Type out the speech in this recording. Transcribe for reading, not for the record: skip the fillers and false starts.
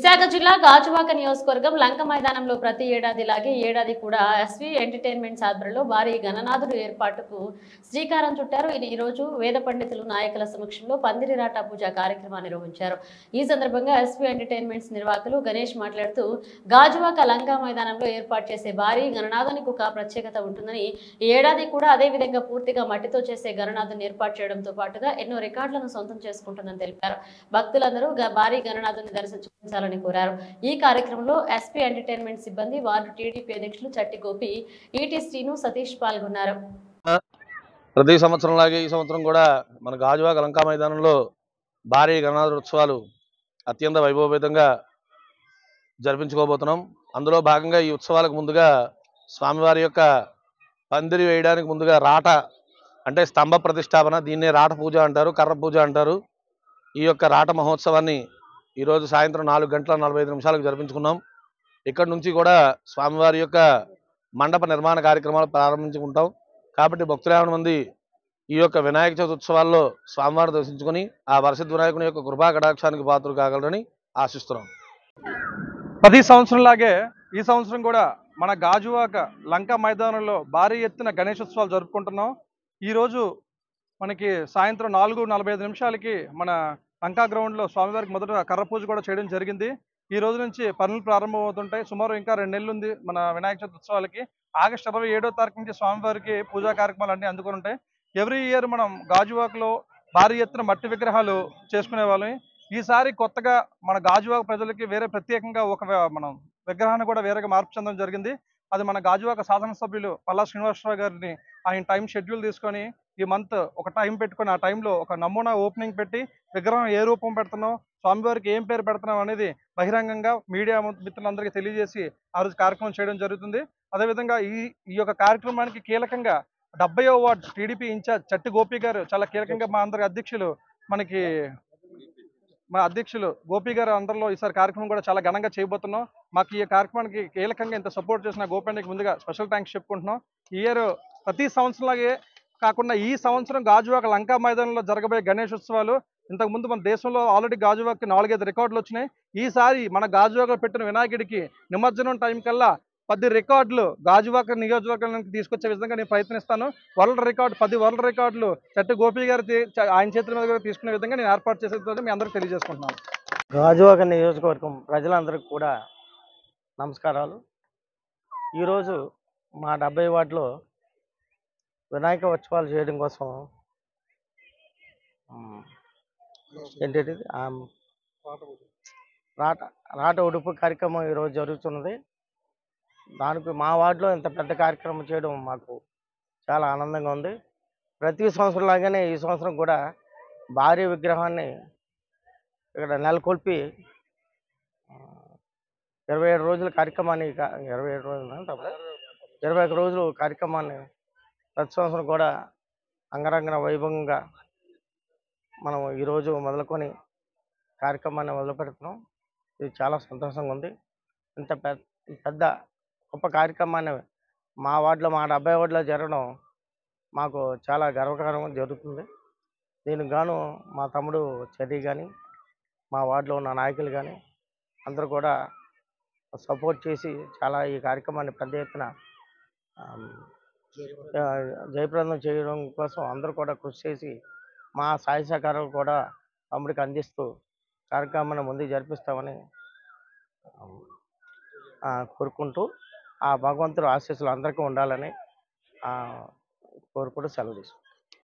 విశాఖ జిల్లా గాజువాక నియోజకవర్గం లంక మైదానంలో ప్రతి ఏడాదిలాగే ఏడాది కూడా ఎస్వి ఎంటర్టైన్మెంట్స్ ఆధ్వర్యంలో భారీ గణనాథుడు ఏర్పాటుకు శ్రీకారం చుట్టారు. ఈ రోజు వేద పండితులు నాయకుల సమక్షంలో పందిరిరాట పూజ కార్యక్రమాన్ని నిర్వహించారు. ఈ సందర్భంగా ఎస్వి ఎంటర్టైన్మెంట్స్ నిర్వాహకులు గణేష్ మాట్లాడుతూ గాజువాక లంక మైదానంలో ఏర్పాటు చేసే భారీ గణనాథునికి ఒక ప్రత్యేకత ఉంటుందని, ఈ ఏడాది కూడా అదే విధంగా పూర్తిగా మట్టితో చేసే గణనాథుని ఏర్పాటు చేయడంతో పాటుగా ఎన్నో రికార్డులను సొంతం చేసుకుంటుందని తెలిపారు. భక్తులందరూ భారీ గణనాథుని దర్శించాలని కోరారు. ఈ కార్యక్రమంలో ఎస్పీ ఎంటర్టైన్మెంట్ సిబ్బంది, వార్డు టీడీపీ అధ్యక్షులు చట్టి గోపి, ఈటీ శ్రీను, సతీష్ పాల్గొన్నారు. ప్రతి సంవత్సరం లాగే ఈ సంవత్సరం కూడా మన గాజువాక లంకా మైదానంలో భారీ గణనాథ ఉత్సవాలు అత్యంత వైభవపేతంగా జరిపించుకోబోతున్నాం. అందులో భాగంగా ఈ ఉత్సవాలకు ముందుగా స్వామివారి యొక్క పందిరి వేయడానికి ముందుగా రాట అంటే స్తంభ ప్రతిష్టాపన, దీన్నే రాట పూజ అంటారు, కర్ర పూజ అంటారు. ఈ యొక్క రాట మహోత్సవాన్ని ఈరోజు సాయంత్రం 4:45 జరిపించుకున్నాం. ఇక్కడ నుంచి కూడా స్వామివారి యొక్క మండప నిర్మాణ కార్యక్రమాలు ప్రారంభించుకుంటాం. కాబట్టి భక్తులు మంది ఈ యొక్క వినాయక చవితి ఉత్సవాల్లో స్వామివారిని దర్శించుకొని ఆ వరసిద్ధ వినాయకుని యొక్క కృపా కటాక్షానికి పాత్రలు కాగలరని ఆశిస్తున్నాం. ప్రతి సంవత్సరంలాగే ఈ సంవత్సరం కూడా మన గాజువాక లంక మైదానంలో భారీ ఎత్తున గణేశోత్సవాలు జరుపుకుంటున్నాం. ఈరోజు మనకి సాయంత్రం 4:45 మన లంకా గ్రౌండ్లో స్వామివారికి మొదట కర్ర పూజ కూడా చేయడం జరిగింది. ఈ రోజు నుంచి పనులు ప్రారంభమవుతుంటాయి. సుమారు ఇంకా 2 నెలలు ఉంది మన వినాయక చవితి ఉత్సవాలకి. ఆగస్టు 27వ తారీఖు నుంచి స్వామివారికి పూజా కార్యక్రమాలు అన్నీ అందుకొని ఉంటాయి. ఎవ్రీ ఇయర్ మనం గాజువాకలో భారీ ఎత్తున మట్టి విగ్రహాలు చేసుకునే వాళ్ళం. ఈసారి కొత్తగా మన గాజువాక ప్రజలకి వేరే ప్రత్యేకంగా మనం విగ్రహాన్ని కూడా వేరేగా మార్పు చెందడం జరిగింది. అది మన గాజువాక శాసనసభ్యులు పల్లా శ్రీనివాసరావు గారిని ఆయన టైం షెడ్యూల్ తీసుకొని ఈ మంత్ ఒక టైం పెట్టుకొని ఆ టైంలో ఒక నమూనా ఓపెనింగ్ పెట్టి విగ్రహం ఏ రూపం పెడుతున్నాం, స్వామివారికి ఏం పేరు పెడుతున్నాం అనేది బహిరంగంగా మీడియా మిత్రులందరికీ తెలియజేసి ఆ రోజు కార్యక్రమం చేయడం జరుగుతుంది. అదేవిధంగా ఈ యొక్క కార్యక్రమానికి కీలకంగా 70వ వార్డు టీడీపీ ఇన్ఛార్జ్ చట్టి గోపి గారు చాలా కీలకంగా మా అందరి అధ్యక్షులు గోపి గారు అందరిలో ఈసారి కార్యక్రమం కూడా చాలా ఘనంగా చేయబోతున్నాం. మాకు ఈ కార్యక్రమానికి కీలకంగా ఇంత సపోర్ట్ చేసిన గోపానికి ముందుగా స్పెషల్ థ్యాంక్స్ చెప్పుకుంటున్నాం. ఈ ఇయర్ ప్రతి సంవత్సరంలాగే కాకుండా ఈ సంవత్సరం గాజువాక లంకా మైదానంలో జరగబోయే గణేష్ ఉత్సవాలు ఇంతకుముందు మన దేశంలో ఆల్రెడీ గాజువాకకి 4-5 రికార్డులు వచ్చినాయి. ఈసారి మన గాజువాకలో పెట్టిన వినాయకుడికి నిమజ్జనం టైం కల్లా 10 రికార్డులు గాజువాక నియోజకవర్గానికి తీసుకొచ్చే విధంగా నేను ప్రయత్నిస్తాను. 10 వరల్డ్ రికార్డులు చట్టి గోపి గారు ఆయన చేతుల మీద తీసుకునే విధంగా నేను ఏర్పాటు చేసేది మీ అందరికీ తెలియజేసుకుంటున్నాను. గాజువాక నియోజకవర్గం ప్రజలందరికీ కూడా నమస్కారాలు. ఈరోజు మా 70 వార్డులో వినాయక ఉత్సవాలు చేయడం కోసం ఏంటంటే రాట ఉడుపు కార్యక్రమం ఈరోజు జరుగుతున్నది. దానికి మా వార్డులో ఇంత పెద్ద కార్యక్రమం చేయడం మాకు చాలా ఆనందంగా ఉంది. ప్రతి సంవత్సరం లాగానే ఈ సంవత్సరం కూడా భారీ విగ్రహాన్ని ఇక్కడ నెలకొల్పి 27 రోజుల కార్యక్రమాన్ని 21 రోజులు కార్యక్రమాన్ని ప్రతి సంవత్సరం కూడా అంగరంగ వైభవంగా మనం ఈరోజు మొదలుకొని కార్యక్రమాన్ని మొదలు పెడుతున్నాం. ఇది చాలా సంతోషంగా ఉంది. ఇంత పెద్ద గొప్ప కార్యక్రమాన్ని మా వార్డులో, మా 70 వార్డులో జరగడం మాకు చాలా గర్వకారంగా జరుగుతుంది. దీనికి గాను మా తమ్ముడు చర్య కానీ, మా వార్డులో ఉన్న నాయకులు కానీ అందరూ కూడా సపోర్ట్ చేసి చాలా ఈ కార్యక్రమాన్ని పెద్ద ఎత్తున జయప్రదం చేయడం కోసం అందరూ కూడా కృషి చేసి మా సహాయ సహకారాలు కూడా తమ్ముడికి అందిస్తూ కార్యక్రమాన్ని ముందుకు జరిపిస్తామని కోరుకుంటూ ఆ భగవంతుడు ఆశీస్సులు అందరికీ ఉండాలని కోరుకుంటూ సెలవు తీసుకుంటాం.